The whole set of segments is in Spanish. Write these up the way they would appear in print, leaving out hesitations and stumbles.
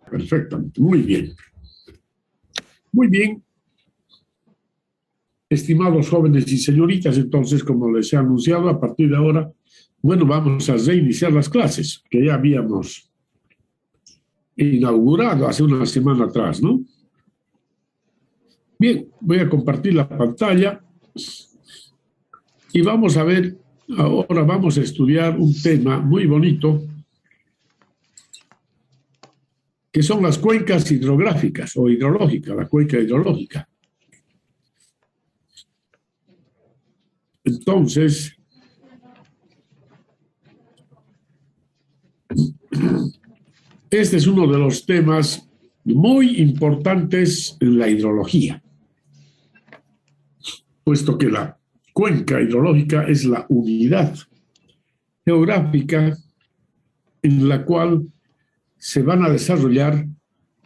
perfectamente. Muy bien. Muy bien. Estimados jóvenes y señoritas, entonces, como les he anunciado, a partir de ahora, bueno, vamos a reiniciar las clases que ya habíamos inaugurado hace una semana atrás, ¿no? Bien, voy a compartir la pantalla y vamos a ver, ahora vamos a estudiar un tema muy bonito, que son las cuencas hidrográficas o hidrológicas, la cuenca hidrológica. Entonces, este es uno de los temas muy importantes en la hidrología, puesto que la cuenca hidrológica es la unidad geográfica en la cual se van a desarrollar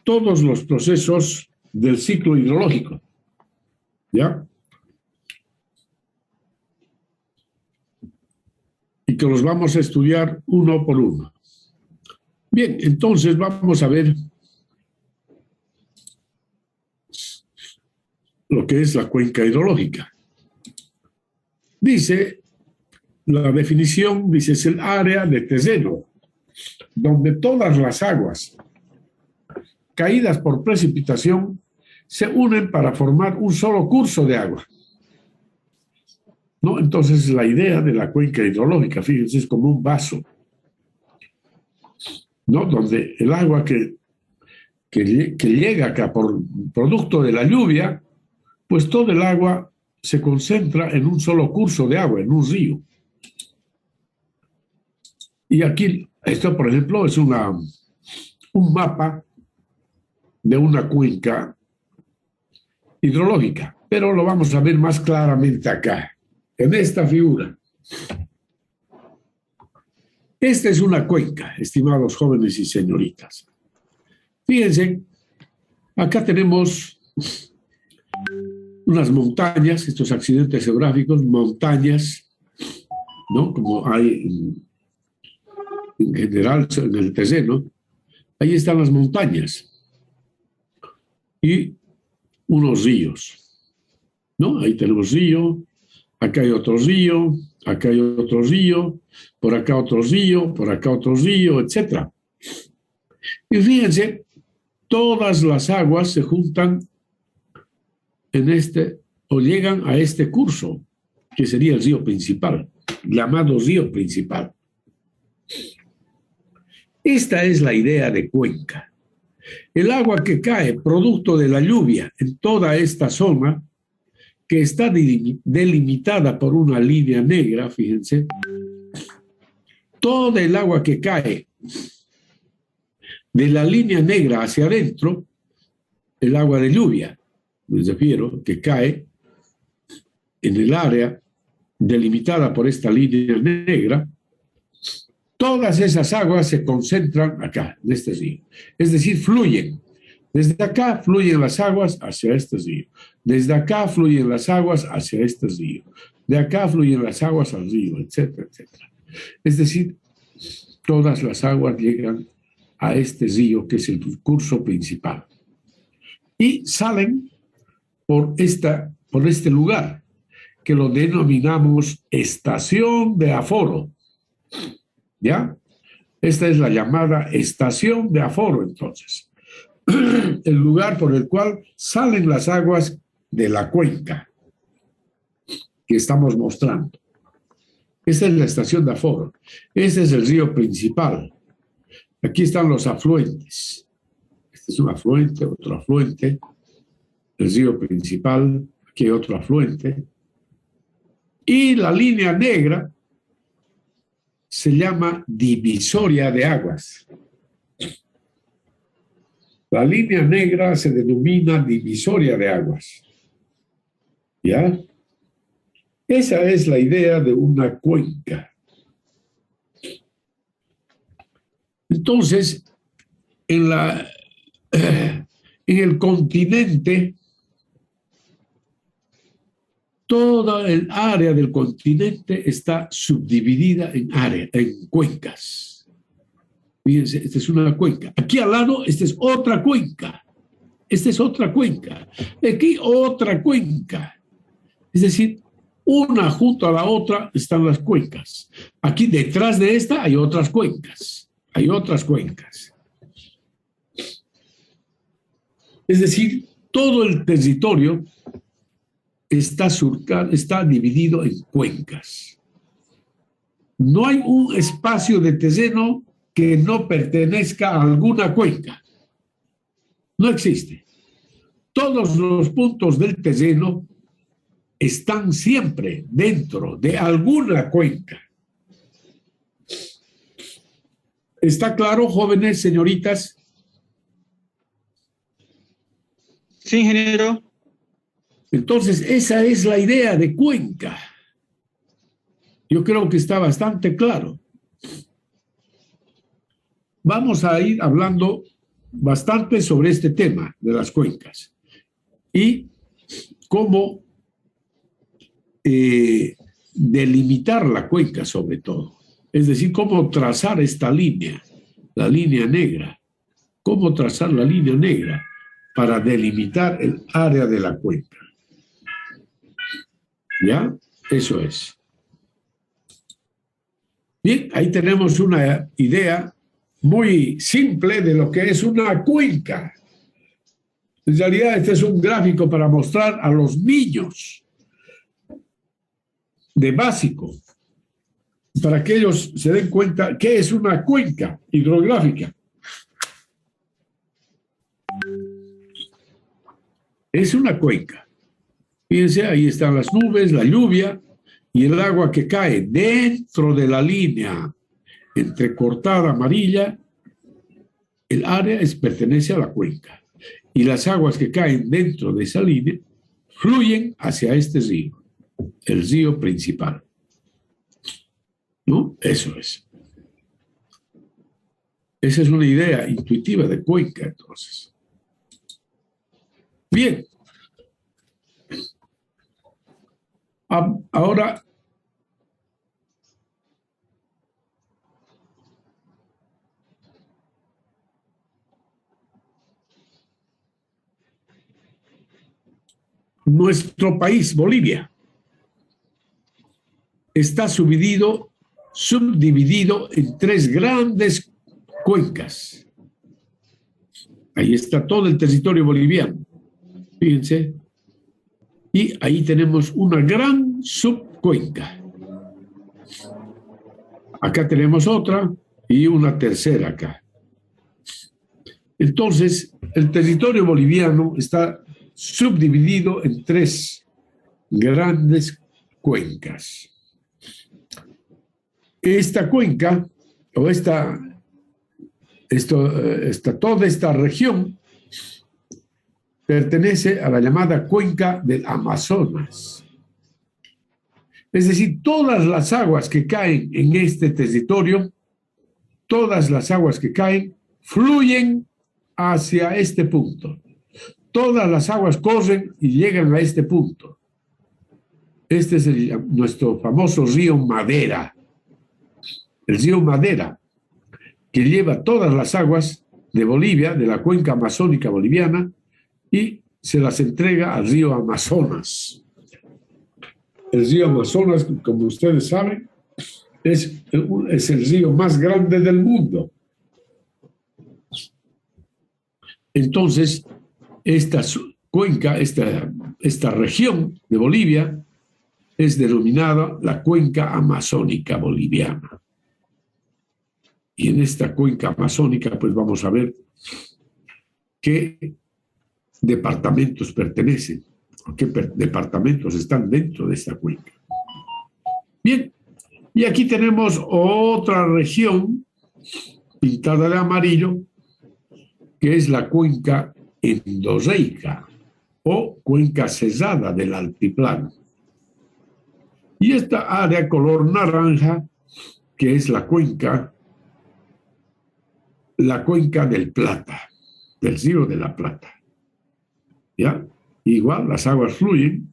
todos los procesos del ciclo hidrológico, ¿ya? Y que los vamos a estudiar uno por uno. Bien, entonces vamos a ver lo que es la cuenca hidrológica. Dice, la definición, dice, es el área de terreno donde todas las aguas caídas por precipitación se unen para formar un solo curso de agua, ¿no? Entonces, la idea de la cuenca hidrológica, fíjense, es como un vaso, ¿no? Donde el agua que llega acá por producto de la lluvia, pues todo el agua se concentra en un solo curso de agua, en un río. Y aquí, esto por ejemplo, es un mapa de una cuenca hidrológica, pero lo vamos a ver más claramente acá, en esta figura. Esta es una cuenca, estimados jóvenes y señoritas. Fíjense, acá tenemos unas montañas, estos accidentes geográficos, montañas, ¿no? Como hay en general en el terreno, ahí están las montañas y unos ríos, ¿no? Ahí tenemos río, acá hay otro río, acá hay otro río, por acá otro río, por acá otro río, etc. Y fíjense, todas las aguas se juntan en este, o llegan a este curso, que sería el río principal, llamado río principal. Esta es la idea de cuenca. El agua que cae producto de la lluvia en toda esta zona, que está delimitada por una línea negra, fíjense, todo el agua que cae de la línea negra hacia adentro, el agua de lluvia, me refiero, que cae en el área delimitada por esta línea negra, todas esas aguas se concentran acá, en este río. Es decir, fluyen. Desde acá fluyen las aguas hacia este río. Desde acá fluyen las aguas hacia este río. De acá fluyen las aguas al río, etcétera, etcétera. Es decir, todas las aguas llegan a este río, que es el curso principal. Y salen por este lugar, que lo denominamos estación de aforo. ¿Ya? Esta es la llamada estación de aforo, entonces. El lugar por el cual salen las aguas de la cuenca que estamos mostrando. Esta es la estación de aforo. Este es el río principal. Aquí están los afluentes. Este es un afluente, otro afluente. El río principal, aquí hay otro afluente. Y la línea negra se llama divisoria de aguas. La línea negra se denomina divisoria de aguas. ¿Ya? Esa es la idea de una cuenca. Entonces, en el continente, toda el área del continente está subdividida en cuencas. Fíjense, esta es una cuenca. Aquí al lado, esta es otra cuenca. Esta es otra cuenca. Aquí otra cuenca. Es decir, una junto a la otra están las cuencas. Aquí detrás de esta hay otras cuencas. Hay otras cuencas. Es decir, todo el territorio está surcado, está dividido en cuencas. No hay un espacio de terreno que no pertenezca a alguna cuenca. No existe. Todos los puntos del terreno están siempre dentro de alguna cuenca. ¿Está claro, jóvenes, señoritas? Sí, ingeniero. Entonces, esa es la idea de cuenca. Yo creo que está bastante claro. Vamos a ir hablando bastante sobre este tema de las cuencas y cómo delimitar la cuenca sobre todo. Es decir, cómo trazar esta línea, la línea negra. Cómo trazar la línea negra para delimitar el área de la cuenca. ¿Ya? Eso es. Bien, ahí tenemos una idea muy simple de lo que es una cuenca. En realidad, este es un gráfico para mostrar a los niños de básico, para que ellos se den cuenta qué es una cuenca hidrográfica. Es una cuenca. Fíjense, ahí están las nubes, la lluvia y el agua que cae dentro de la línea entrecortada amarilla. El área pertenece a la cuenca. Y las aguas que caen dentro de esa línea fluyen hacia este río, el río principal. ¿No? Eso es. Esa es una idea intuitiva de cuenca, entonces. Bien. Ahora, nuestro país, Bolivia, está subdividido en tres grandes cuencas. Ahí está todo el territorio boliviano. Fíjense. Y ahí tenemos una gran subcuenca. Acá tenemos otra y una tercera acá. Entonces, el territorio boliviano está subdividido en tres grandes cuencas. Esta cuenca, o toda esta región, pertenece a la llamada cuenca del Amazonas. Es decir, todas las aguas que caen en este territorio, todas las aguas que caen, fluyen hacia este punto. Todas las aguas corren y llegan a este punto. Este es nuestro famoso río Madera. El río Madera, que lleva todas las aguas de Bolivia, de la cuenca amazónica boliviana, y se las entrega al río Amazonas. El río Amazonas, como ustedes saben, es el río más grande del mundo. Entonces, esta cuenca, esta región de Bolivia, es denominada la cuenca amazónica boliviana. Y en esta cuenca amazónica, pues vamos a ver qué departamentos pertenecen, o qué departamentos están dentro de esta cuenca. Bien, y aquí tenemos otra región pintada de amarillo, que es la cuenca endorreica o cuenca cerrada del altiplano. Y esta área color naranja, que es la cuenca del Plata, del río de la Plata. ¿Ya? Igual las aguas fluyen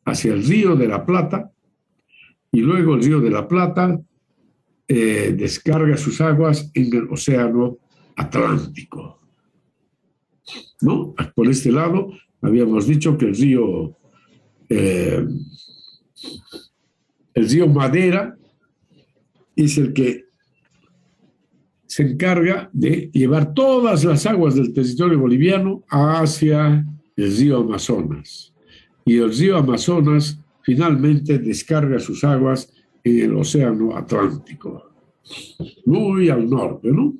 hacia el río de la Plata y luego el río de la Plata descarga sus aguas en el Océano Atlántico, ¿no? Por este lado, habíamos dicho que el río Madera es el que se encarga de llevar todas las aguas del territorio boliviano hacia el río Amazonas. Y el río Amazonas finalmente descarga sus aguas en el Océano Atlántico, muy al norte, ¿no?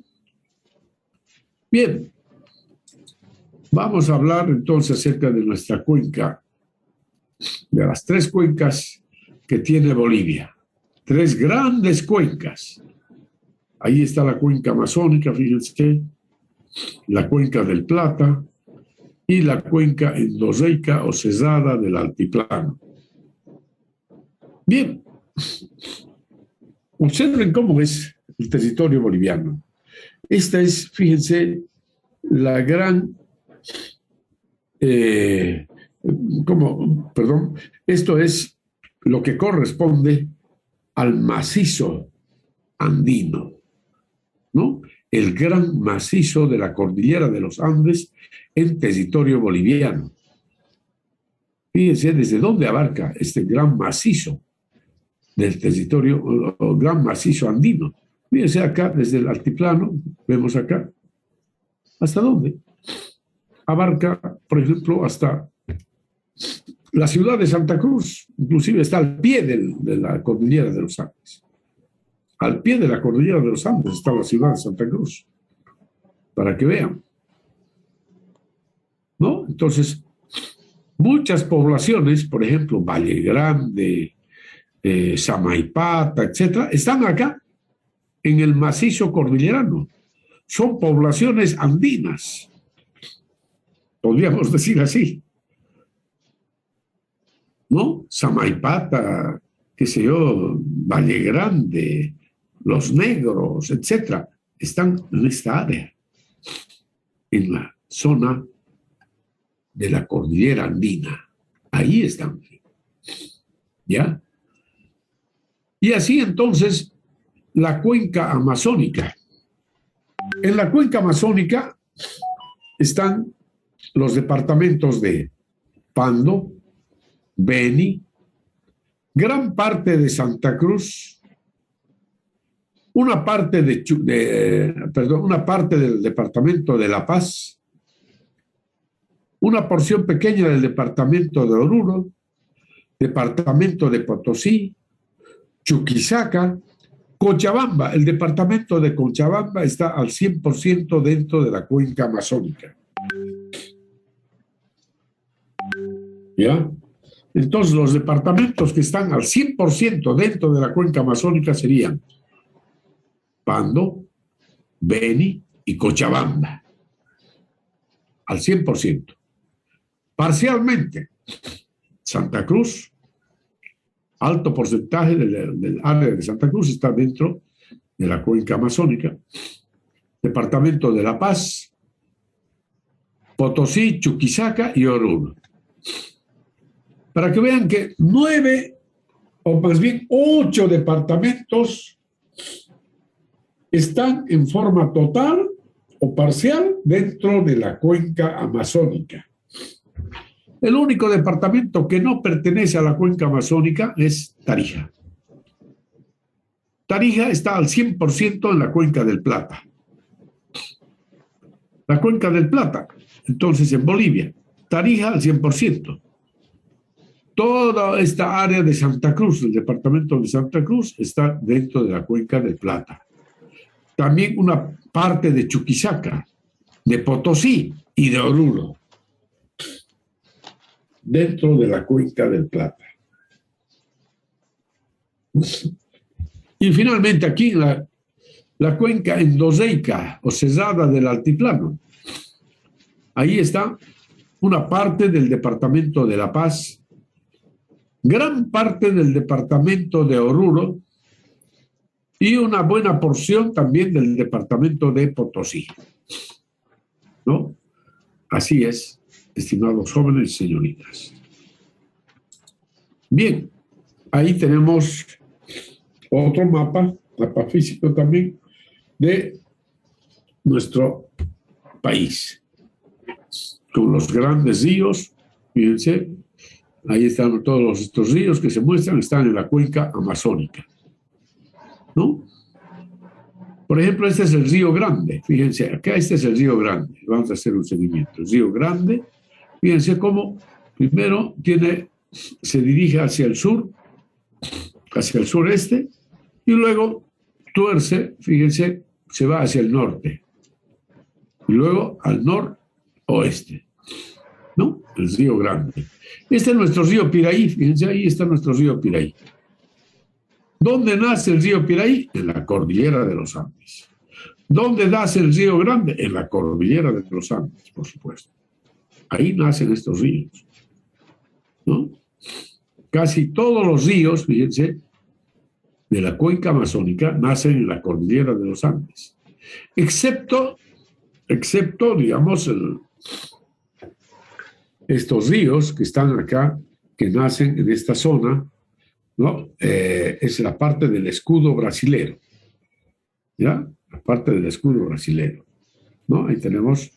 Bien, vamos a hablar entonces acerca de nuestra cuenca, de las tres cuencas que tiene Bolivia. Tres grandes cuencas. Ahí está la cuenca amazónica, fíjense, la cuenca del Plata y la cuenca endorreica o cerrada del altiplano. Bien, observen cómo es el territorio boliviano. Esta es, fíjense, la gran, esto es lo que corresponde al macizo andino, ¿no? El gran macizo de la cordillera de los Andes en territorio boliviano. Fíjense desde dónde abarca este gran macizo del territorio, o gran macizo andino. Fíjense acá, desde el altiplano, vemos acá. ¿Hasta dónde? Abarca, por ejemplo, hasta la ciudad de Santa Cruz, inclusive está al pie de la cordillera de los Andes. Al pie de la cordillera de los Andes está la ciudad de Santa Cruz, para que vean, ¿no? Entonces, muchas poblaciones, por ejemplo, Valle Grande, Samaipata, etcétera, están acá, en el macizo cordillerano. Son poblaciones andinas, podríamos decir así, ¿no? Samaipata, qué sé yo, Valle Grande, Los Negros, etcétera, están en esta área, en la zona de la cordillera andina. Ahí están, ¿ya? Y así entonces la cuenca amazónica. En la cuenca amazónica están los departamentos de Pando, Beni, gran parte de Santa Cruz, una parte del departamento de La Paz, una porción pequeña del departamento de Oruro, departamento de Potosí, Chuquisaca, Cochabamba. El departamento de Cochabamba está al 100% dentro de la cuenca amazónica. ¿Ya? Entonces, los departamentos que están al 100% dentro de la cuenca amazónica serían Pando, Beni y Cochabamba. Al 100%. Parcialmente, Santa Cruz, alto porcentaje del área de Santa Cruz está dentro de la cuenca amazónica. Departamento de La Paz, Potosí, Chuquisaca y Oruro. Para que vean que 9, o más bien 8 departamentos están en forma total o parcial dentro de la cuenca amazónica. El único departamento que no pertenece a la cuenca amazónica es Tarija. Tarija está al 100% en la cuenca del Plata. La cuenca del Plata, entonces en Bolivia, Tarija al 100%. Toda esta área de Santa Cruz, el departamento de Santa Cruz, está dentro de la cuenca del Plata. También una parte de Chuquisaca, de Potosí y de Oruro, dentro de la cuenca del Plata. Y finalmente aquí la cuenca endorreica o cerrada del altiplano. Ahí está una parte del departamento de La Paz, gran parte del departamento de Oruro y una buena porción también del departamento de Potosí. ¿No? Así es, estimados jóvenes y señoritas. Bien, ahí tenemos otro mapa mapa físico también de nuestro país, con los grandes ríos. Fíjense, ahí están todos estos ríos que se muestran, están en la cuenca amazónica, ¿no? Por ejemplo, este es el Río Grande. Fíjense, acá este es el Río Grande. Vamos a hacer un seguimiento. El Río Grande, fíjense cómo primero se dirige hacia el sur, hacia el sureste, y luego tuerce, fíjense, se va hacia el norte, y luego al noroeste, ¿no? El Río Grande. Este es nuestro río Piraí, fíjense, ahí está nuestro río Piraí. ¿Dónde nace el río Piraí? En la cordillera de los Andes. ¿Dónde nace el Río Grande? En la cordillera de los Andes, por supuesto. Ahí nacen estos ríos, ¿no? Casi todos los ríos, fíjense, de la cuenca amazónica nacen en la cordillera de los Andes, excepto digamos, estos ríos que están acá, que nacen en esta zona, ¿no? Es la parte del escudo brasilero, ¿ya? La parte del escudo brasilero, ¿no? Ahí tenemos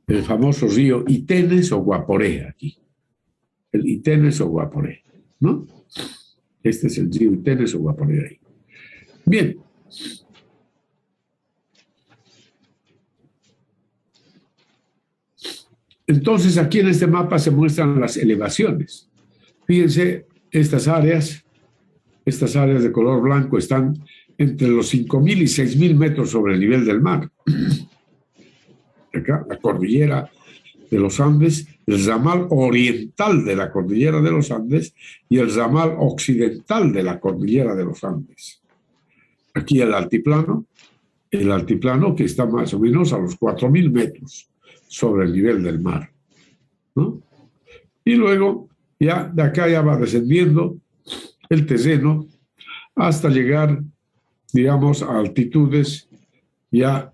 el famoso río Itenes o Guaporé aquí, el Itenes o Guaporé, ¿no? Este es el río Itenes o Guaporé ahí. Bien. Entonces, aquí en este mapa se muestran las elevaciones. Fíjense, estas áreas de color blanco están entre los 5.000 y 6.000 metros sobre el nivel del mar. Acá, la cordillera de los Andes, el ramal oriental de la cordillera de los Andes y el ramal occidental de la cordillera de los Andes. Aquí el altiplano que está más o menos a los 4.000 metros sobre el nivel del mar, ¿no? Y luego, ya de acá ya va descendiendo el terreno hasta llegar, digamos, a altitudes ya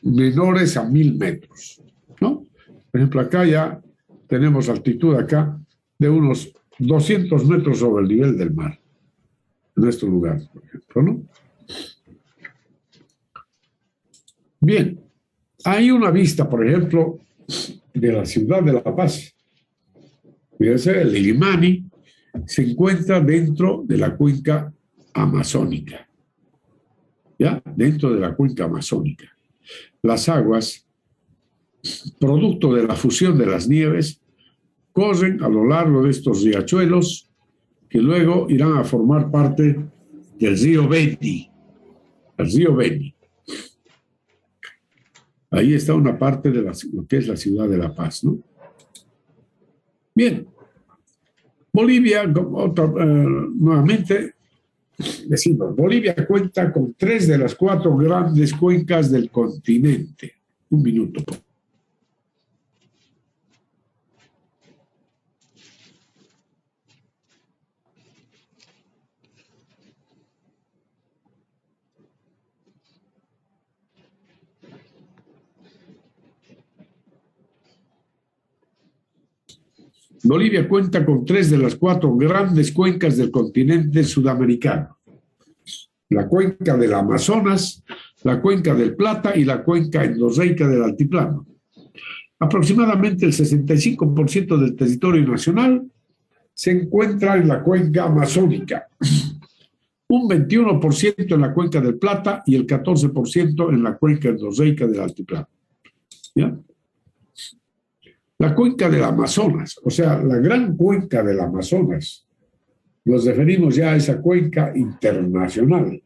menores a 1.000 metros, ¿no? Por ejemplo, acá ya tenemos altitud acá de unos 200 metros sobre el nivel del mar, en nuestro lugar, por ejemplo, ¿no? Bien, hay una vista, por ejemplo, de la ciudad de La Paz. Fíjense, el Illimani se encuentra dentro de la cuenca amazónica, ¿ya? Dentro de la cuenca amazónica. Las aguas, producto de la fusión de las nieves, corren a lo largo de estos riachuelos que luego irán a formar parte del río Beni, el río Beni. Ahí está una parte de lo que es la ciudad de La Paz, ¿no? Bien. Bolivia, nuevamente, decimos, Bolivia cuenta con 3 de las 4 grandes cuencas del continente. Un minuto. Bolivia cuenta con 3 de las 4 grandes cuencas del continente sudamericano. La cuenca del Amazonas, la cuenca del Plata y la cuenca endorreica del Altiplano. Aproximadamente el 65% del territorio nacional se encuentra en la cuenca amazónica, un 21% en la cuenca del Plata y el 14% en la cuenca endorreica del Altiplano. ¿Ya? La cuenca del Amazonas, o sea, la gran cuenca del Amazonas, nos referimos ya a esa cuenca internacional.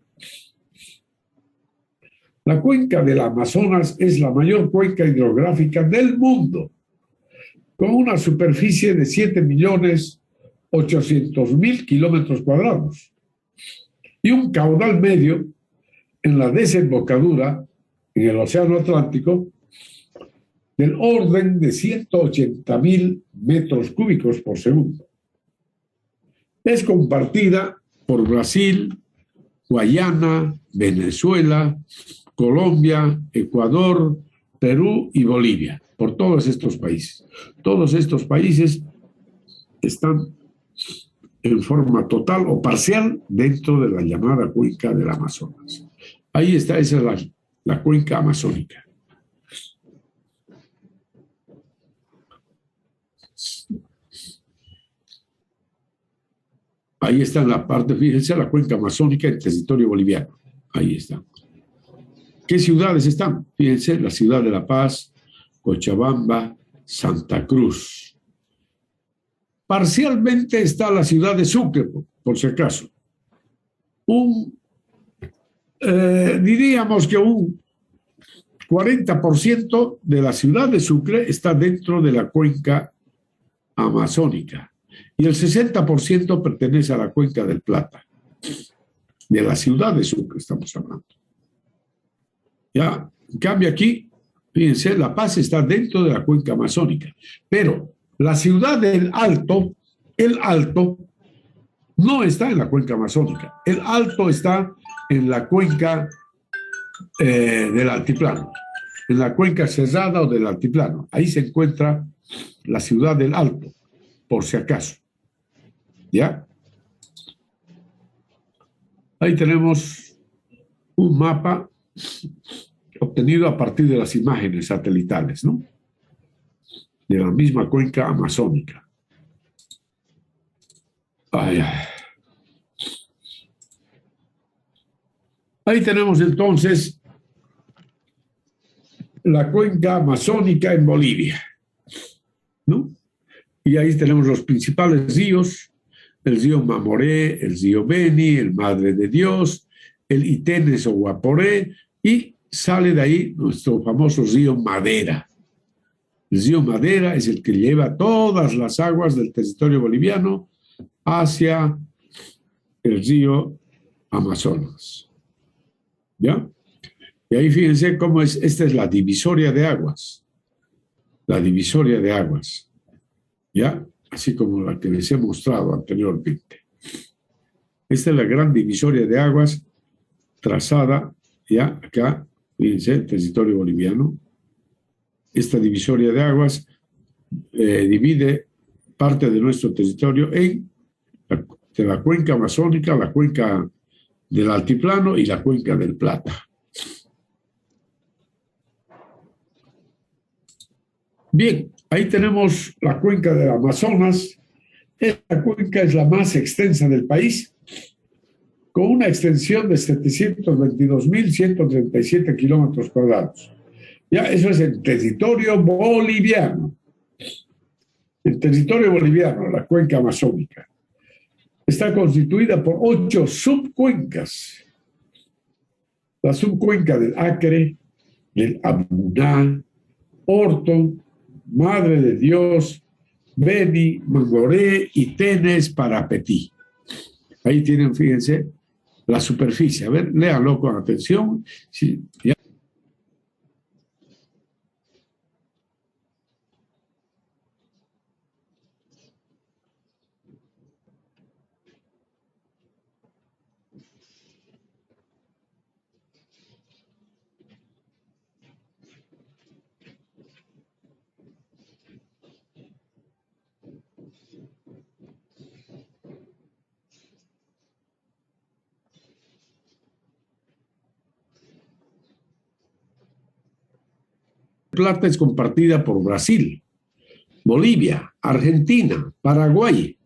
La cuenca del Amazonas es la mayor cuenca hidrográfica del mundo, con una superficie de 7.800.000 kilómetros cuadrados y un caudal medio en la desembocadura en el Océano Atlántico del orden de 180.000 metros cúbicos por segundo. Es compartida por Brasil, Guayana, Venezuela, Colombia, Ecuador, Perú y Bolivia, por todos estos países. Todos estos países están en forma total o parcial dentro de la llamada cuenca del Amazonas. Ahí está, esa es la cuenca amazónica. Ahí está en la parte, fíjense, la cuenca amazónica en territorio boliviano. Ahí está. ¿Qué ciudades están? Fíjense, la ciudad de La Paz, Cochabamba, Santa Cruz. Parcialmente está la ciudad de Sucre, por si acaso. Diríamos que un 40% de la ciudad de Sucre está dentro de la cuenca amazónica y el 60% pertenece a la cuenca del Plata. De la ciudad de Sucre estamos hablando. Ya, en cambio aquí, fíjense, La Paz está dentro de la cuenca amazónica, pero la ciudad del Alto, el Alto, no está en la cuenca amazónica. El Alto está en la cuenca del altiplano, en la cuenca cerrada o del altiplano. Ahí se encuentra la ciudad del Alto, por si acaso. ¿Ya? Ahí tenemos un mapa obtenido a partir de las imágenes satelitales, ¿no? De la misma cuenca amazónica. Ay, ay. Ahí tenemos entonces la cuenca amazónica en Bolivia, ¿no? Y ahí tenemos los principales ríos, el río Mamoré, el río Beni, el Madre de Dios, el Itenes o Guaporé, y sale de ahí nuestro famoso río Madera. El río Madera es el que lleva todas las aguas del territorio boliviano hacia el río Amazonas. ¿Ya? Y ahí fíjense cómo es, esta es la divisoria de aguas. La divisoria de aguas. ¿Ya? Así como la que les he mostrado anteriormente. Esta es la gran divisoria de aguas trazada, ya, acá, fíjense, territorio boliviano. Esta divisoria de aguas divide parte de nuestro territorio en de la cuenca amazónica, la cuenca del altiplano y la cuenca del Plata. Bien, ahí tenemos la cuenca del Amazonas. Esta cuenca es la más extensa del país, con una extensión de 722.137 kilómetros cuadrados. Ya, eso es el territorio boliviano. El territorio boliviano, la cuenca amazónica, está constituida por 8 subcuencas. La subcuenca del Acre, del Abuná, Orto, Madre de Dios, Beni, Mamoré, Itenes, Parapetí. Ahí tienen, fíjense, la superficie. A ver, léanlo con atención. Sí, ya. Plata es compartida por Brasil, Bolivia, Argentina, Paraguay.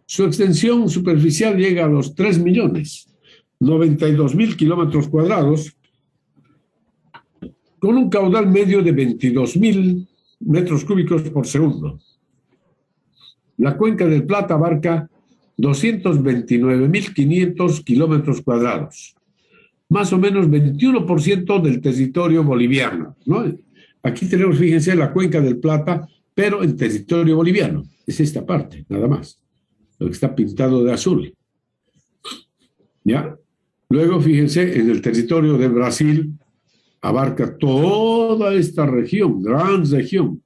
Su extensión superficial llega a los 3.092.000 kilómetros cuadrados, con un caudal medio de 22.000 metros cúbicos por segundo. La cuenca del Plata abarca 229.500 kilómetros cuadrados, más o menos 21% del territorio boliviano, ¿no? Aquí tenemos, fíjense, la cuenca del Plata, pero en territorio boliviano. Es esta parte, nada más, lo que está pintado de azul. ¿Ya? Luego, fíjense, en el territorio de Brasil abarca toda esta región, gran región,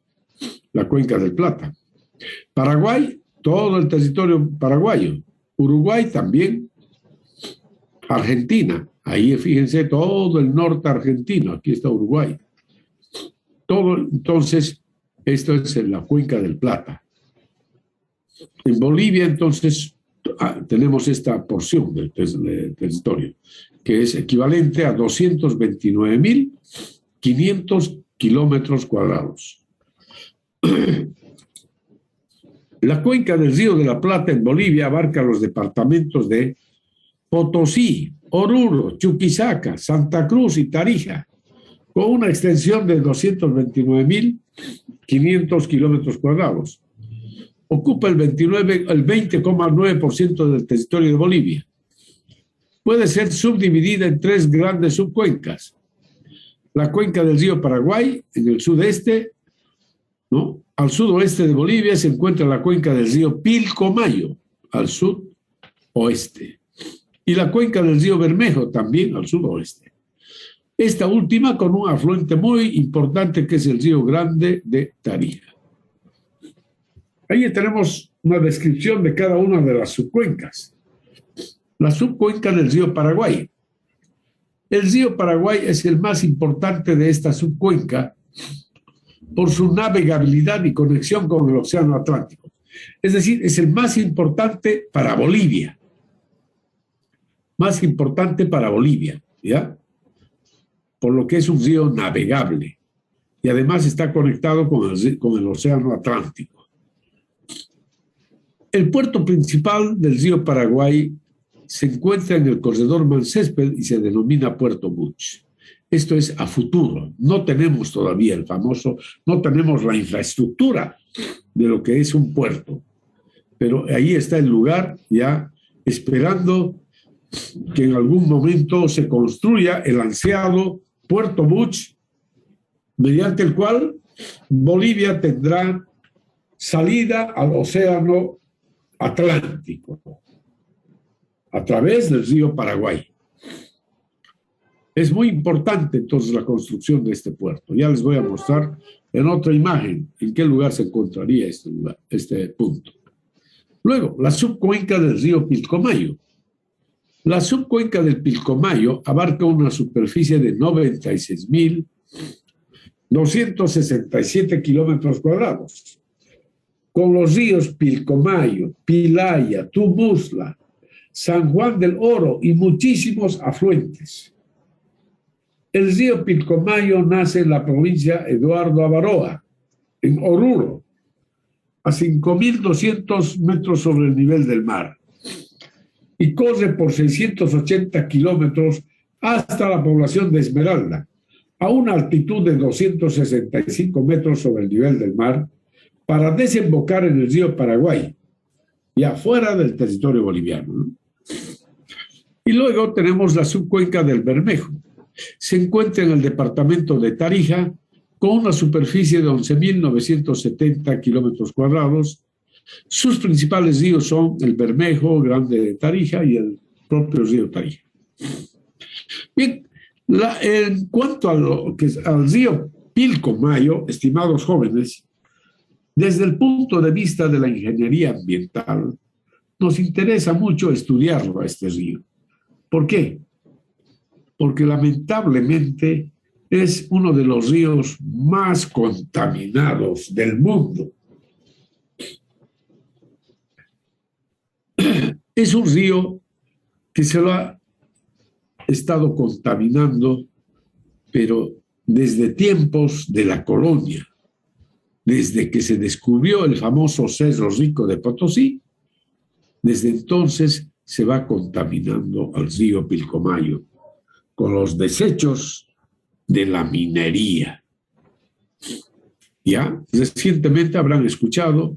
la cuenca del Plata. Paraguay, todo el territorio paraguayo. Uruguay también. Argentina, ahí fíjense todo el norte argentino, aquí está Uruguay. Todo, entonces, esto es en la cuenca del Plata. En Bolivia, entonces, tenemos esta porción del territorio, que es equivalente a 229.500 kilómetros cuadrados. La cuenca del Río de la Plata en Bolivia abarca los departamentos de Potosí, Oruro, Chuquisaca, Santa Cruz y Tarija, con una extensión de 229.500 kilómetros cuadrados. Ocupa el 20,9% del territorio de Bolivia. Puede ser subdividida en 3 grandes subcuencas. La cuenca del río Paraguay, en el sudeste, ¿no? Al sudoeste de Bolivia se encuentra la cuenca del río Pilcomayo, al sudoeste. Y la cuenca del río Bermejo, también al sudoeste. Esta última con un afluente muy importante que es el río Grande de Tarija. Ahí tenemos una descripción de cada una de las subcuencas. La subcuenca del río Paraguay. El río Paraguay es el más importante de esta subcuenca por su navegabilidad y conexión con el Océano Atlántico. Es decir, es el más importante para Bolivia. Más importante para Bolivia, ¿ya? Por lo que es un río navegable. Y además está conectado con el Océano Atlántico. El puerto principal del río Paraguay se encuentra en el corredor Mancésped y se denomina Puerto Buch. Esto es a futuro. No tenemos todavía no tenemos la infraestructura de lo que es un puerto. Pero ahí está el lugar ya esperando que en algún momento se construya el ansiado Puerto Buch, mediante el cual Bolivia tendrá salida al Océano Atlántico a través del río Paraguay. Es muy importante entonces la construcción de este puerto. Ya les voy a mostrar en otra imagen en qué lugar se encontraría este punto. Luego, la subcuenca del río Pilcomayo. La subcuenca del Pilcomayo abarca una superficie de 96.267 kilómetros cuadrados, con los ríos Pilcomayo, Pilaya, Tumbusla, San Juan del Oro y muchísimos afluentes. El río Pilcomayo nace en la provincia Eduardo Avaroa, en Oruro, a 5.200 metros sobre el nivel del mar, y corre por 680 kilómetros hasta la población de Esmeralda, a una altitud de 265 metros sobre el nivel del mar, para desembocar en el río Paraguay y afuera del territorio boliviano, ¿no? Y luego tenemos la subcuenca del Bermejo. Se encuentra en el departamento de Tarija con una superficie de 11.970 kilómetros cuadrados. Sus principales ríos son el Bermejo, Grande de Tarija y el propio río Tarija. Bien, en cuanto al río Pilcomayo, estimados jóvenes, desde el punto de vista de la ingeniería ambiental, nos interesa mucho estudiarlo a este río. ¿Por qué? Porque lamentablemente es uno de los ríos más contaminados del mundo. Es un río que se lo ha estado contaminando, pero desde tiempos de la colonia. Desde que se descubrió el famoso Cerro Rico de Potosí, desde entonces se va contaminando al río Pilcomayo con los desechos de la minería. Ya recientemente habrán escuchado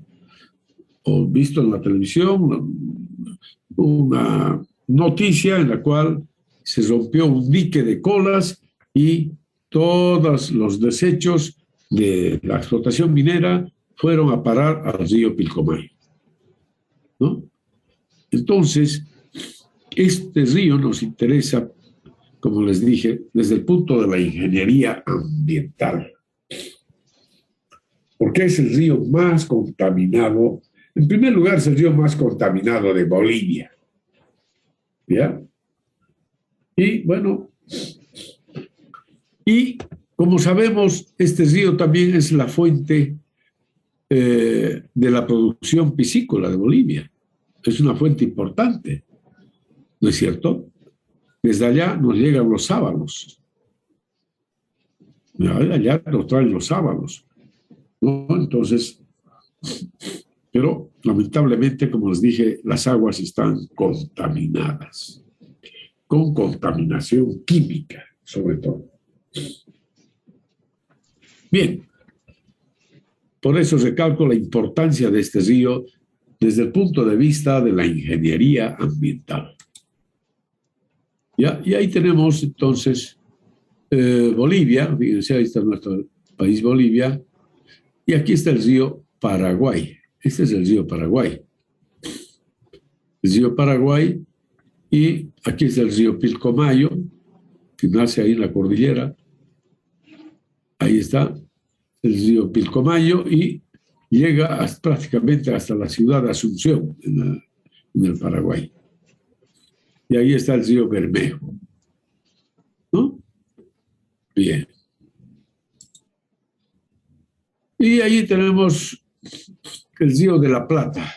o visto en la televisión una noticia en la cual se rompió un dique de colas y todos los desechos de la explotación minera fueron a parar al río Pilcomayo, ¿no? Entonces, este río nos interesa, como les dije, desde el punto de la ingeniería ambiental, porque es el río más contaminado. En primer lugar, es el río más contaminado de Bolivia, ¿ya? Y bueno, y como sabemos, este río también es la fuente de la producción piscícola de Bolivia. Es una fuente importante, ¿no es cierto? Desde allá nos llegan los sábanos. Allá nos traen los sábanos, ¿no? Entonces, pero lamentablemente, como les dije, las aguas están contaminadas, con contaminación química, sobre todo. Bien, por eso recalco la importancia de este río desde el punto de vista de la ingeniería ambiental. ¿Ya? Y ahí tenemos entonces Bolivia, fíjense, ahí está nuestro país Bolivia, y aquí está el río Paraguay. Este es el río Paraguay. El río Paraguay, y aquí está el río Pilcomayo, que nace ahí en la cordillera. Ahí está el río Pilcomayo y llega prácticamente hasta la ciudad de Asunción, en el Paraguay. Y ahí está el río Bermejo, ¿no? Bien. Y ahí tenemos el río de la Plata,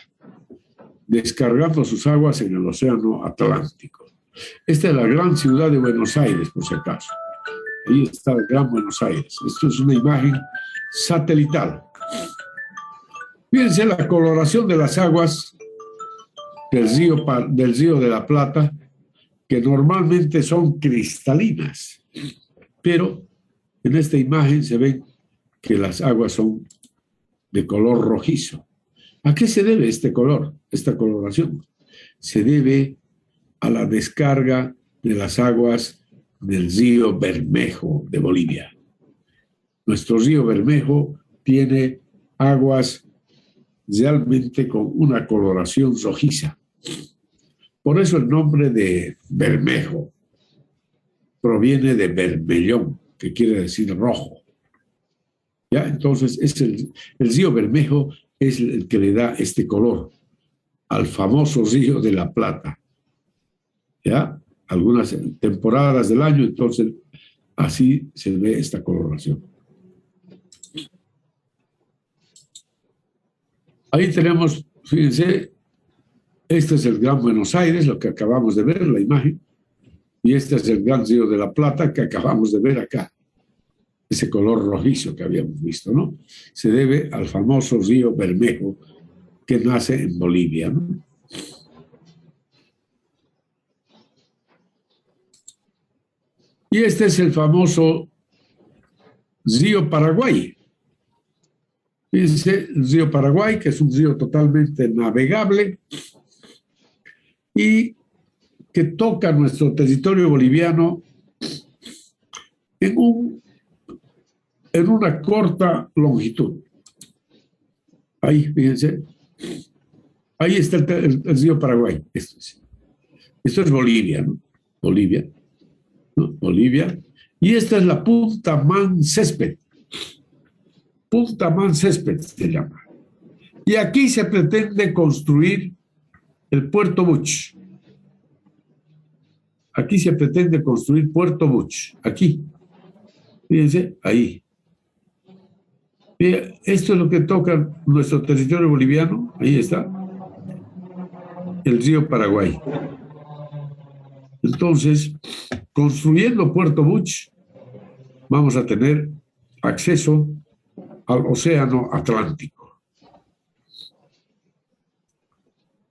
descargando sus aguas en el Océano Atlántico. Esta es la gran ciudad de Buenos Aires, por si acaso. Ahí está el Gran Buenos Aires. Esto es una imagen satelital. Fíjense la coloración de las aguas del río de la Plata, que normalmente son cristalinas, pero en esta imagen se ven que las aguas son de color rojizo. ¿A qué se debe este color, esta coloración? Se debe a la descarga de las aguas del río Bermejo de Bolivia. Nuestro río Bermejo tiene aguas realmente con una coloración rojiza. Por eso el nombre de Bermejo proviene de bermellón, que quiere decir rojo. ¿Ya? Entonces, el río Bermejo es el que le da este color al famoso río de la Plata. ¿Ya? Algunas temporadas del año, entonces, así se ve esta coloración. Ahí tenemos, fíjense, este es el Gran Buenos Aires, lo que acabamos de ver, la imagen, y este es el Gran Río de la Plata que acabamos de ver acá, ese color rojizo que habíamos visto, ¿no? Se debe al famoso río Bermejo que nace en Bolivia, ¿no? Y este es el famoso río Paraguay. Fíjense, el río Paraguay, que es un río totalmente navegable y que toca nuestro territorio boliviano en una corta longitud. Ahí, fíjense, ahí está el río Paraguay. Esto es Bolivia, ¿no? Bolivia, ¿no? Bolivia. Y esta es la Punta Man Césped. Punta Man Césped se llama. Y aquí se pretende construir el Puerto Buch. Aquí se pretende construir Puerto Buch. Aquí. Fíjense, ahí. Esto es lo que toca nuestro territorio boliviano. Ahí está. El río Paraguay. Entonces, construyendo Puerto Buch, vamos a tener acceso al Océano Atlántico.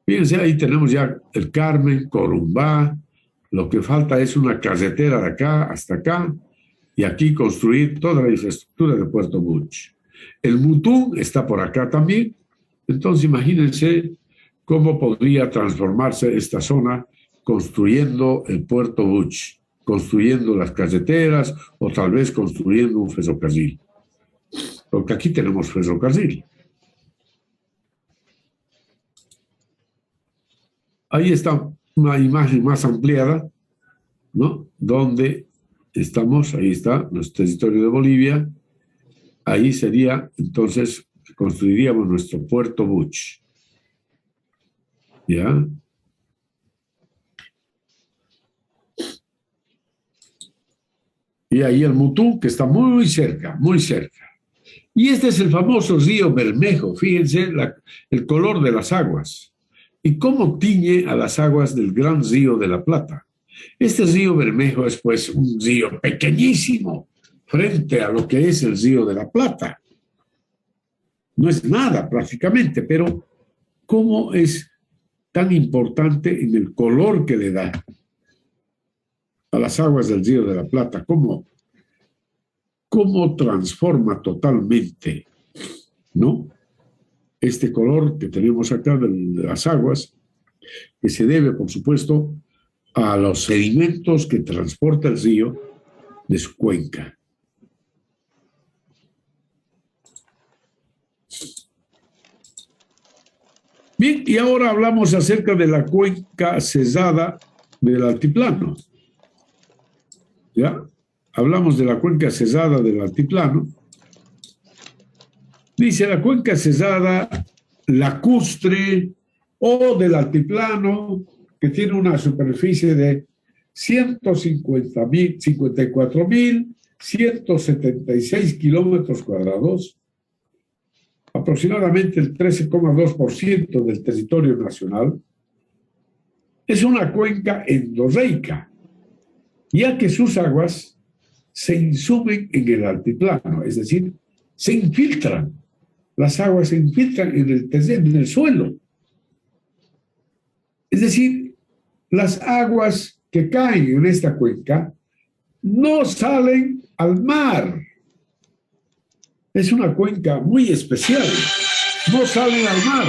Fíjense, ahí tenemos ya el Carmen, Corumbá. Lo que falta es una carretera de acá hasta acá y aquí construir toda la infraestructura de Puerto Buch. El Mutún está por acá también. Entonces, imagínense cómo podría transformarse esta zona construyendo el Puerto Buch, construyendo las carreteras o tal vez construyendo un ferrocarril. Porque aquí tenemos ferrocarril. Ahí está una imagen más ampliada, ¿no? Donde estamos, ahí está nuestro territorio de Bolivia. Ahí sería, entonces, construiríamos nuestro Puerto Buch. ¿Ya? Y ahí el Mutú, que está muy cerca, muy cerca. Y este es el famoso río Bermejo. Fíjense el color de las aguas y cómo tiñe a las aguas del gran río de la Plata. Este río Bermejo es pues un río pequeñísimo frente a lo que es el río de la Plata. No es nada prácticamente, pero cómo es tan importante en el color que le da a las aguas del río de la Plata, cómo transforma totalmente, ¿no? Este color que tenemos acá de las aguas, que se debe, por supuesto, a los sedimentos que transporta el río de su cuenca. Bien, y ahora hablamos acerca de la cuenca cesada del altiplano. ¿Ya? Hablamos de la cuenca cesada del altiplano. Dice la cuenca cesada lacustre o del altiplano, que tiene una superficie de 54.176 kilómetros cuadrados, aproximadamente el 13,2% del territorio nacional. Es una cuenca endorreica, ya que sus aguas se insumen en el altiplano, es decir, se infiltran. Las aguas se infiltran en el terreno, en el suelo. Es decir, las aguas que caen en esta cuenca no salen al mar. Es una cuenca muy especial. No salen al mar.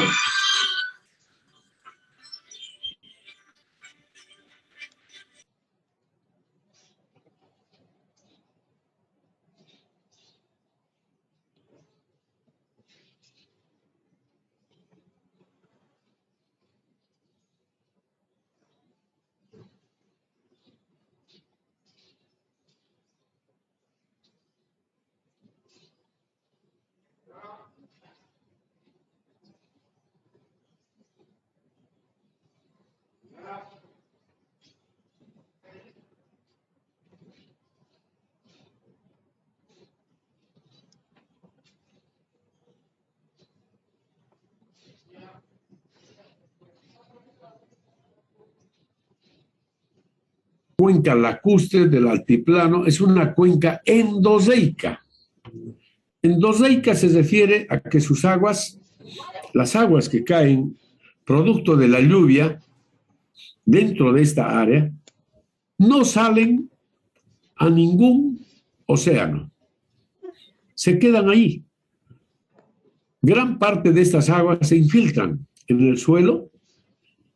Cuenca lacustre del altiplano es una cuenca endorreica. Endorreica se refiere a que sus aguas, las aguas que caen producto de la lluvia dentro de esta área, no salen a ningún océano. Se quedan ahí. Gran parte de estas aguas se infiltran en el suelo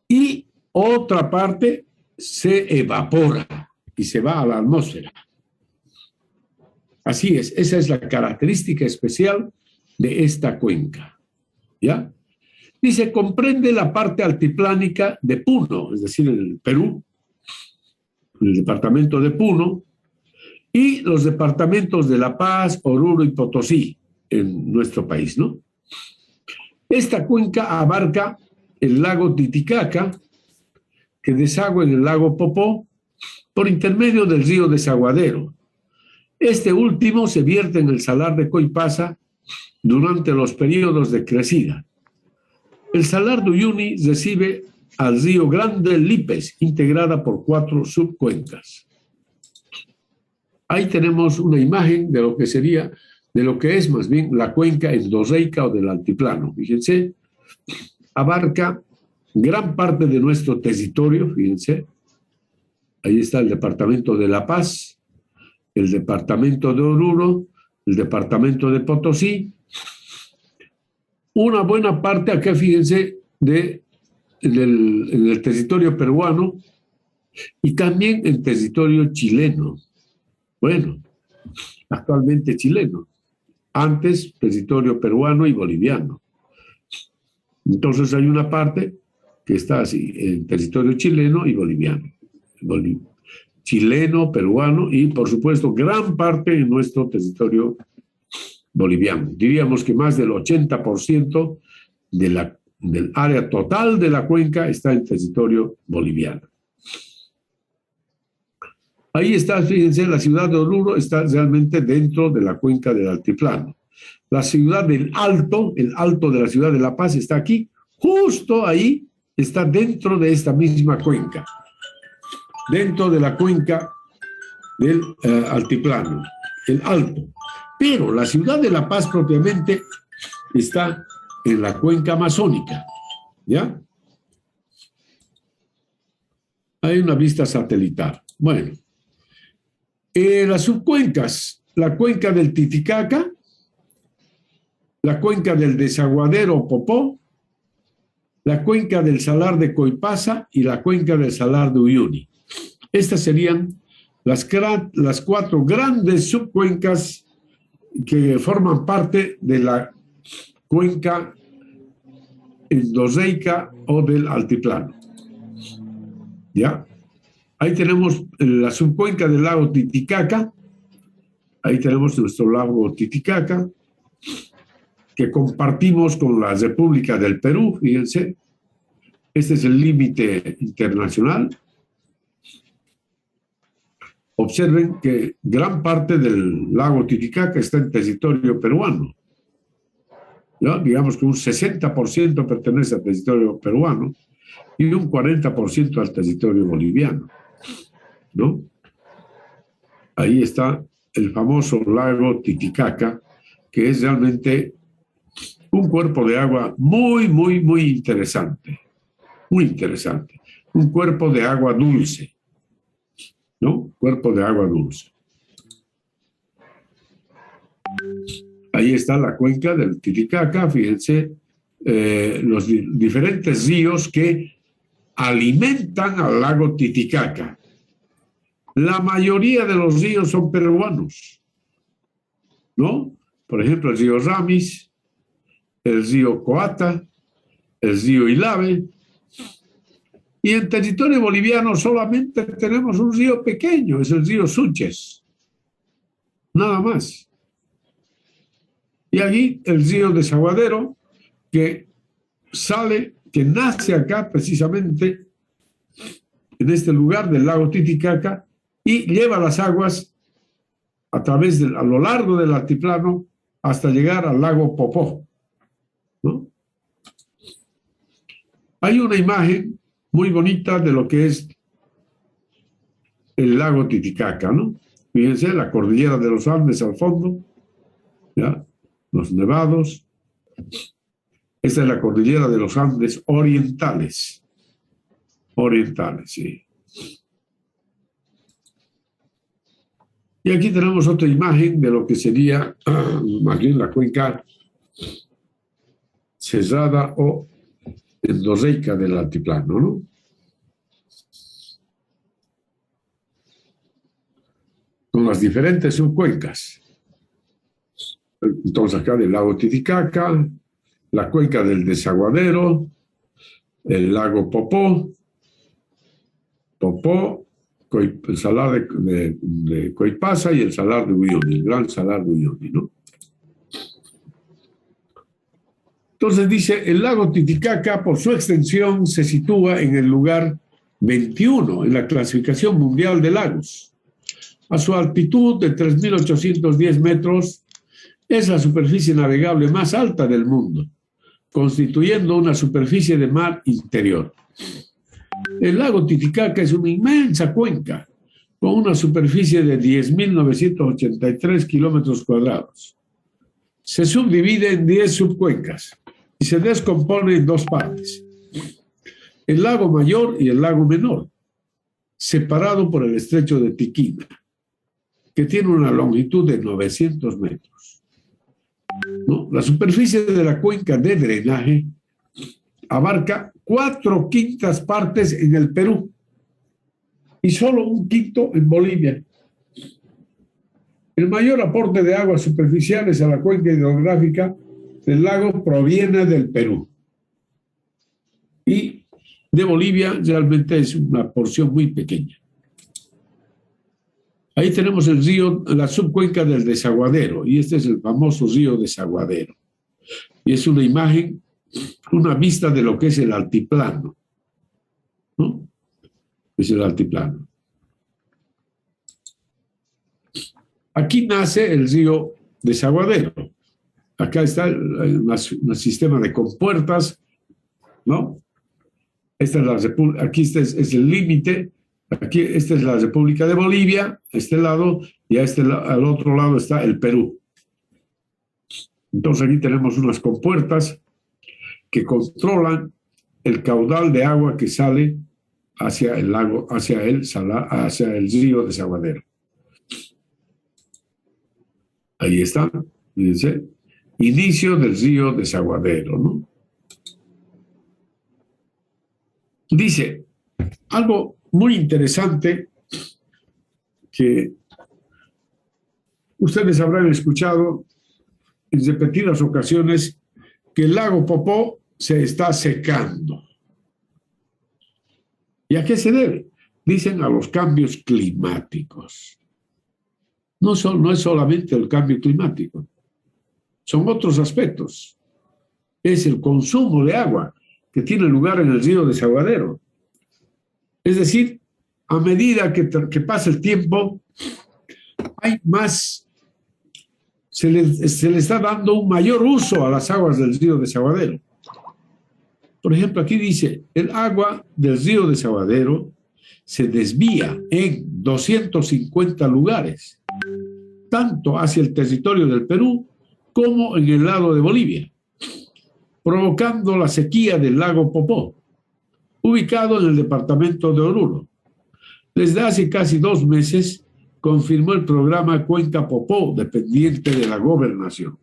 y otra parte se evapora y se va a la atmósfera. Así es, esa es la característica especial de esta cuenca. ¿Ya? Dice, comprende la parte altiplánica de Puno, es decir, el Perú, el departamento de Puno, y los departamentos de La Paz, Oruro y Potosí, en nuestro país, ¿no? Esta cuenca abarca el lago Titicaca, que desagua en el lago Popó por intermedio del río Desaguadero. Este último se vierte en el salar de Coipasa durante los periodos de crecida. El salar de Uyuni recibe al río Grande Lipes, integrada por 4 subcuencas. Ahí tenemos una imagen de lo que sería, de lo que es más bien la cuenca endorreica o del altiplano. Fíjense, abarca gran parte de nuestro territorio, fíjense. Ahí está el departamento de La Paz, el departamento de Oruro, el departamento de Potosí. Una buena parte acá, fíjense, en el territorio peruano y también en territorio chileno. Bueno, actualmente chileno. Antes, territorio peruano y boliviano. Entonces hay una parte que está así, en territorio chileno y boliviano. Chileno, peruano y, por supuesto, gran parte en nuestro territorio boliviano. Diríamos que más del 80% del área total de la cuenca está en territorio boliviano. Ahí está, fíjense, la ciudad de Oruro está realmente dentro de la cuenca del altiplano. La ciudad del Alto, el Alto de la ciudad de La Paz está aquí, justo ahí está dentro de esta misma cuenca, dentro de la cuenca del altiplano, el Alto. Pero la ciudad de La Paz propiamente está en la cuenca amazónica, ¿ya? Hay una vista satelital. Bueno, las subcuencas, la cuenca del Titicaca, la cuenca del Desaguadero Popó, la cuenca del Salar de Coipasa y la cuenca del Salar de Uyuni. Estas serían las 4 grandes subcuencas que forman parte de la cuenca endorreica o del altiplano. ¿Ya? Ahí tenemos la subcuenca del lago Titicaca, ahí tenemos nuestro lago Titicaca, que compartimos con la República del Perú, fíjense. Este es el límite internacional. Observen que gran parte del lago Titicaca está en territorio peruano. ¿Ya? Digamos que un 60% pertenece al territorio peruano y un 40% al territorio boliviano, ¿no? Ahí está el famoso lago Titicaca, que es realmente un cuerpo de agua muy, muy, muy interesante. Muy interesante. Un cuerpo de agua dulce, ¿no? Cuerpo de agua dulce. Ahí está la cuenca del Titicaca, fíjense, los diferentes ríos que alimentan al lago Titicaca. La mayoría de los ríos son peruanos, ¿no? Por ejemplo, el río Ramis, el río Coata, el río Ilave. Y en territorio boliviano solamente tenemos un río pequeño, es el río Suches. Nada más. Y aquí el río Desaguadero, que nace acá precisamente en este lugar del lago Titicaca y lleva las aguas a lo largo del altiplano hasta llegar al lago Popó, ¿no? Hay una imagen muy bonita de lo que es el lago Titicaca, ¿no? Fíjense, la cordillera de los Andes al fondo, ¿ya? Los nevados. Esta es la cordillera de los Andes orientales. Orientales, sí. Y aquí tenemos otra imagen de lo que sería más bien la cuenca cerrada o endorreica del altiplano, ¿no? Con las diferentes subcuencas. Entonces acá del lago Titicaca, la cuenca del Desaguadero, el lago Popó, el salar de Coipasa y el salar de Uyuni, el gran salar de Uyuni, ¿no? Entonces dice, el lago Titicaca por su extensión se sitúa en el lugar 21 en la clasificación mundial de lagos. A su altitud de 3.810 metros es la superficie navegable más alta del mundo, constituyendo una superficie de mar interior. El lago Titicaca es una inmensa cuenca con una superficie de 10.983 kilómetros cuadrados. Se subdivide en 10 subcuencas y se descompone en 2 partes. El lago Mayor y el lago Menor, separado por el estrecho de Tiquina, que tiene una longitud de 900 metros. ¿No? La superficie de la cuenca de drenaje abarca 4/5 partes en el Perú y solo 1/5 en Bolivia. El mayor aporte de aguas superficiales a la cuenca hidrográfica del lago proviene del Perú. Y de Bolivia realmente es una porción muy pequeña. Ahí tenemos el río, la subcuenca del Desaguadero, y este es el famoso río Desaguadero. Y es una imagen, una vista de lo que es el altiplano, ¿no? Es el altiplano. Aquí nace el río Desaguadero, Acá está un sistema de compuertas, ¿no? Esta es aquí es el límite. Aquí, esta es la República de Bolivia, a este lado, y al otro lado está el Perú. Entonces aquí tenemos unas compuertas que controlan el caudal de agua que sale hacia el lago, hacia el río Desaguadero. Ahí está, fíjense, inicio del río Desaguadero, ¿no? Dice algo muy interesante que ustedes habrán escuchado en repetidas ocasiones, que el lago Popó se está secando. ¿Y a qué se debe? Dicen a los cambios climáticos. No es solamente el cambio climático, son otros aspectos. Es el consumo de agua que tiene lugar en el río Desaguadero. Es decir, a medida que pasa el tiempo, hay más, se le está dando un mayor uso a las aguas del río Desaguadero. Por ejemplo, aquí dice, el agua del río Desaguadero se desvía en 250 lugares, tanto hacia el territorio del Perú como en el lado de Bolivia, provocando la sequía del lago Popó, ubicado en el departamento de Oruro. Desde hace casi 2 meses confirmó el programa Cuenca Popó, dependiente de la gobernación.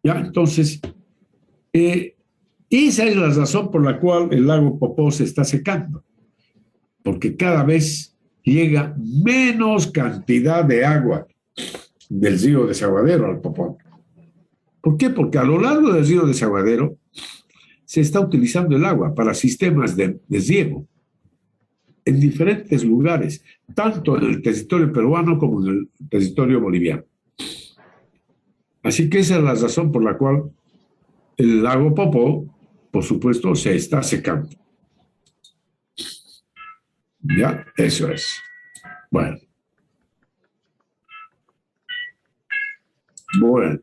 Ya, entonces, esa es la razón por la cual el lago Popó se está secando, porque cada vez llega menos cantidad de agua del río Desaguadero al Popó. ¿Por qué? Porque a lo largo del río Desaguadero se está utilizando el agua para sistemas de riego en diferentes lugares, tanto en el territorio peruano como en el territorio boliviano. Así que esa es la razón por la cual el lago Popó, por supuesto, se está secando. Ya, eso es. Bueno. Bueno.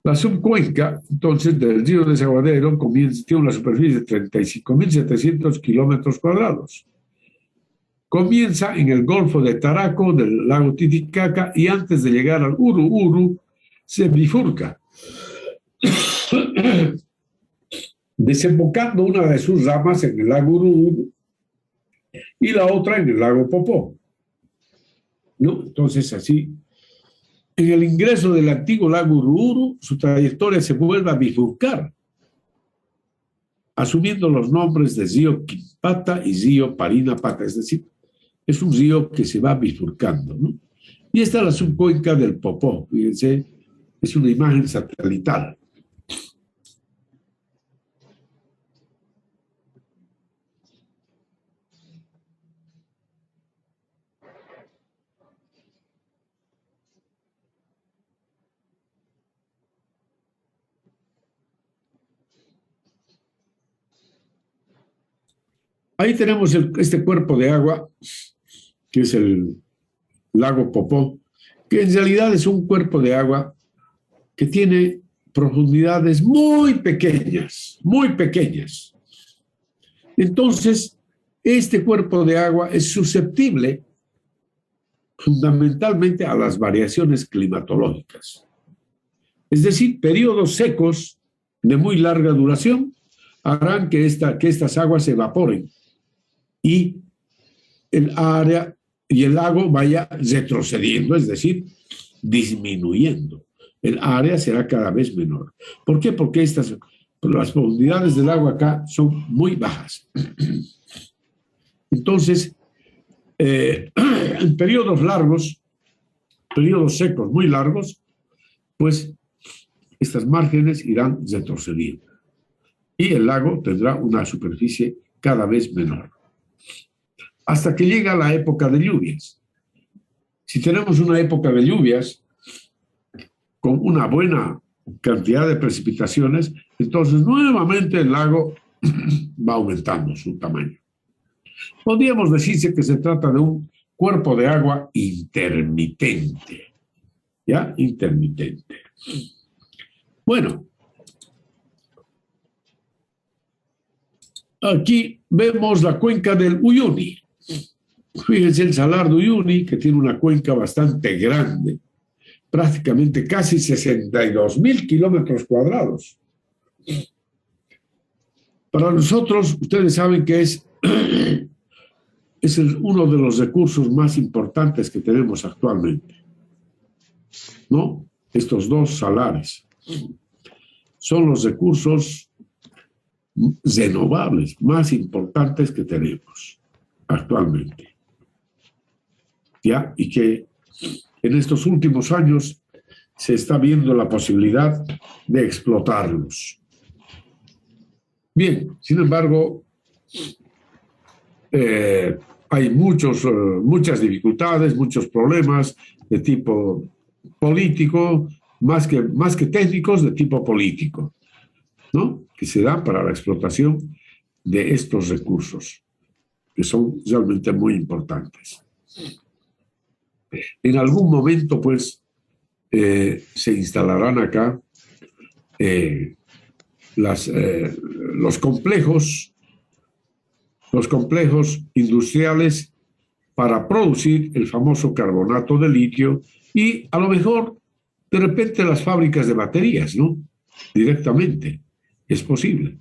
La subcuenca, entonces, del río Desaguadero tiene una superficie de 35.700 kilómetros cuadrados. Comienza en el Golfo de Taraco del lago Titicaca y antes de llegar al Uru se bifurca, desembocando una de sus ramas en el lago Uru y la otra en el lago Popó, ¿no? Entonces, así, en el ingreso del antiguo lago Uru, su trayectoria se vuelve a bifurcar, asumiendo los nombres de río Quimpata y río Parinapata, es decir, es un río que se va bifurcando, ¿no? Y esta es la subcuenca del Popó, fíjense, es una imagen satelital. Ahí tenemos este cuerpo de agua, que es el lago Popó, que en realidad es un cuerpo de agua que tiene profundidades muy pequeñas, muy pequeñas. Entonces, este cuerpo de agua es susceptible fundamentalmente a las variaciones climatológicas. Es decir, periodos secos de muy larga duración harán que estas aguas se evaporen y el área y el lago vaya retrocediendo, es decir, disminuyendo. El área será cada vez menor. ¿Por qué? Porque las profundidades del agua acá son muy bajas. Entonces, en periodos largos, periodos secos muy largos, pues estas márgenes irán retrocediendo y el lago tendrá una superficie cada vez menor, hasta que llega la época de lluvias. Si tenemos una época de lluvias con una buena cantidad de precipitaciones, entonces nuevamente el lago va aumentando su tamaño. Podríamos decirse que se trata de un cuerpo de agua intermitente, ¿ya? Intermitente. Bueno, aquí vemos la cuenca del Uyuni. Fíjense el Salar de Uyuni, que tiene una cuenca bastante grande, prácticamente casi 62.000 kilómetros cuadrados. Para nosotros, ustedes saben que es uno de los recursos más importantes que tenemos actualmente, ¿no? Estos dos salares son los recursos renovables más importantes que tenemos actualmente, ¿ya? Y que en estos últimos años se está viendo la posibilidad de explotarlos. Bien, sin embargo, hay muchas dificultades, muchos problemas de tipo político, más que técnicos, de tipo político, ¿no? Que se dan para la explotación de estos recursos, que son realmente muy importantes. En algún momento, pues, se instalarán acá los complejos industriales para producir el famoso carbonato de litio y a lo mejor de repente las fábricas de baterías, ¿no? Directamente, es posible.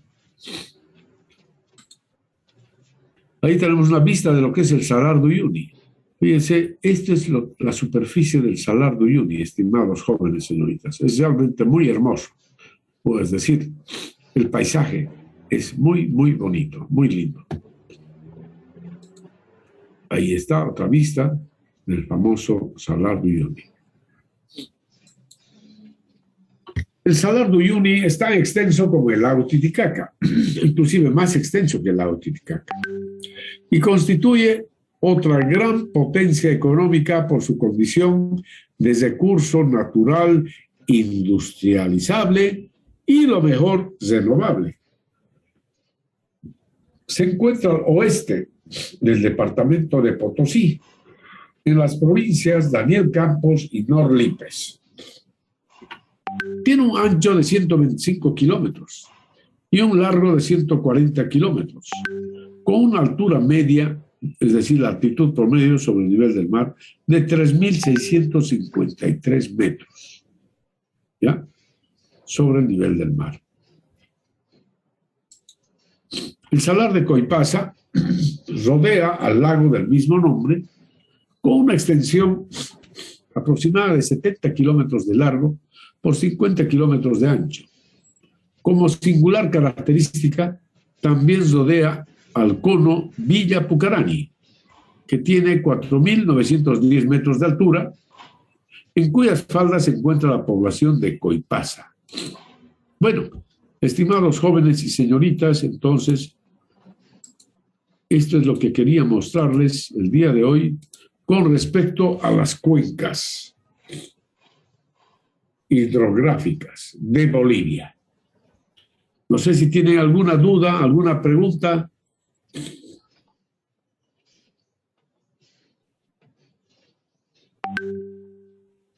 Ahí tenemos una vista de lo que es el Salar de Uyuni. Fíjense, esta es la superficie del Salar de Uyuni, estimados jóvenes señoritas. Es realmente muy hermoso. Es decir, el paisaje es muy, muy bonito, muy lindo. Ahí está otra vista del famoso Salar de Uyuni. El Salar de Uyuni es tan extenso como el lago Titicaca, inclusive más extenso que el lago Titicaca, y constituye otra gran potencia económica por su condición de recurso natural industrializable y, lo mejor, renovable. Se encuentra al oeste del departamento de Potosí, en las provincias Daniel Campos y Norlipes. Tiene un ancho de 125 kilómetros y un largo de 140 kilómetros, con una altura media, es decir, la altitud promedio sobre el nivel del mar, de 3.653 metros, ¿ya? Sobre el nivel del mar. El Salar de Coipasa rodea al lago del mismo nombre, con una extensión aproximada de 70 kilómetros de largo por 50 kilómetros de ancho. Como singular característica, también rodea al cono Villa Pucarani, que tiene 4.910 metros de altura, en cuyas faldas se encuentra la población de Coipasa. Bueno, estimados jóvenes y señoritas, entonces, esto es lo que quería mostrarles el día de hoy con respecto a las cuencas hidrográficas de Bolivia. No sé si tienen alguna duda, alguna pregunta.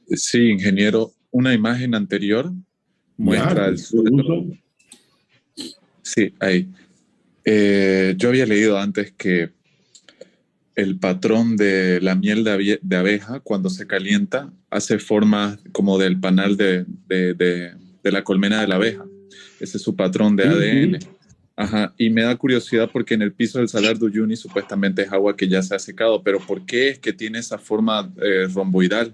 Sí, ingeniero, una imagen anterior muestra el suelo. Sí, ahí. Yo había leído antes que el patrón de la miel de abeja, cuando se calienta, hace forma como del panal de la colmena de la abeja. Ese es su patrón de ADN. Ajá. Y me da curiosidad porque en el piso del Salar de Uyuni supuestamente es agua que ya se ha secado, pero ¿por qué es que tiene esa forma romboidal?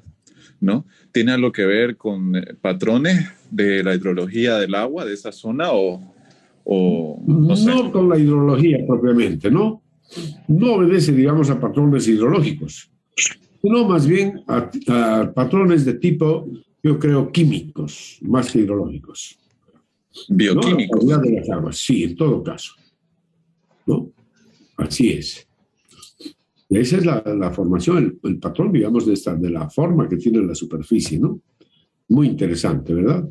¿No? ¿Tiene algo que ver con patrones de la hidrología del agua de esa zona o no sé? No con la hidrología propiamente, ¿no? No obedece, digamos, a patrones hidrológicos, sino más bien a patrones de tipo, yo creo, químicos, más que hidrológicos. Bioquímicos. ¿No? La calidad de las aguas, sí, en todo caso, ¿no? Así es. Esa es la formación, el patrón, digamos, de la forma que tiene la superficie, ¿no? Muy interesante, ¿verdad?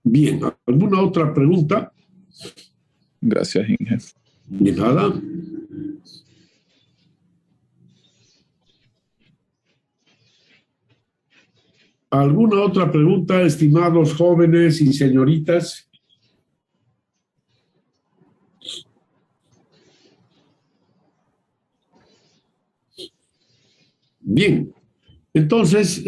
Bien, ¿alguna otra pregunta? Gracias, Inge. De nada. ¿Alguna otra pregunta, estimados jóvenes y señoritas? Bien, entonces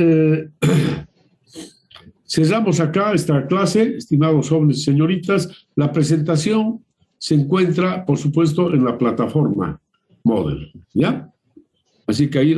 cerramos acá esta clase, estimados jóvenes y señoritas. La presentación se encuentra, por supuesto, en la plataforma Moodle, ¿ya? Así que ahí